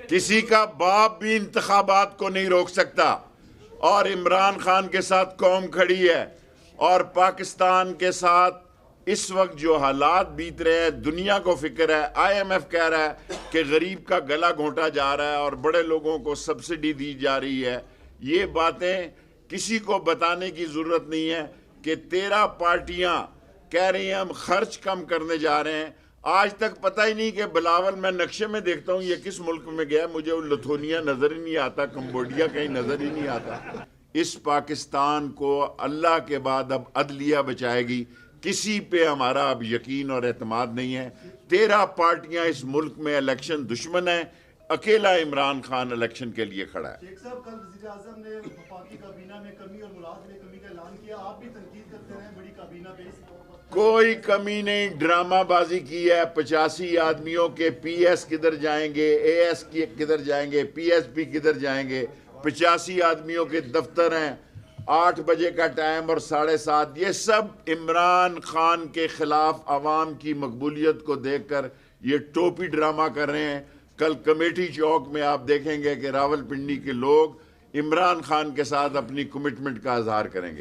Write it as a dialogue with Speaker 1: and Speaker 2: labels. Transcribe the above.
Speaker 1: کسی کا باپ بھی انتخابات کو نہیں روک سکتا، اور عمران خان کے ساتھ قوم کھڑی ہے، اور پاکستان کے ساتھ اس وقت جو حالات بیت رہے ہیں دنیا کو فکر ہے۔ آئی ایم ایف کہہ رہا ہے کہ غریب کا گلا گھونٹا جا رہا ہے اور بڑے لوگوں کو سبسڈی دی جا رہی ہے۔ یہ باتیں کسی کو بتانے کی ضرورت نہیں ہے کہ 13 پارٹیاں کہہ رہی ہیں ہم خرچ کم کرنے جا رہے ہیں۔ آج تک پتہ ہی نہیں کہ بلاول، میں نقشے میں دیکھتا ہوں یہ کس ملک میں گیا، مجھے وہ لتھونیا نظر ہی نہیں آتا، کمبوڈیا کہیں نظر ہی نہیں آتا۔ اس پاکستان کو اللہ کے بعد اب عدلیہ بچائے گی، کسی پہ ہمارا اب یقین اور اعتماد نہیں ہے۔ 13 پارٹیاں اس ملک میں الیکشن دشمن ہیں، اکیلا عمران خان الیکشن کے لیے کھڑا ہے۔
Speaker 2: شیخ صاحب، کل وزیر اعظم نے وفاقی کابینہ میں کمی اور ملاحظ میں کمی کا اعلان کیا، آپ بھی تنقید کرتے رہے بڑی کابینہ پہ۔
Speaker 1: کوئی کمی نہیں، ڈرامہ بازی کی ہے۔ 85 آدمیوں کے پی ایس کدھر جائیں گے، اے ایس کدھر جائیں گے، پی ایس پی کدھر جائیں گے؟ 85 آدمیوں کے دفتر ہیں، 8 بجے کا ٹائم اور 7:30۔ یہ سب عمران خان کے خلاف عوام کی مقبولیت کو دیکھ کر یہ ٹوپی ڈرامہ کر رہے ہیں۔ کل کمیٹی چوک میں آپ دیکھیں گے کہ راول پنڈی کے لوگ عمران خان کے ساتھ اپنی کمٹمنٹ کا اظہار کریں گے۔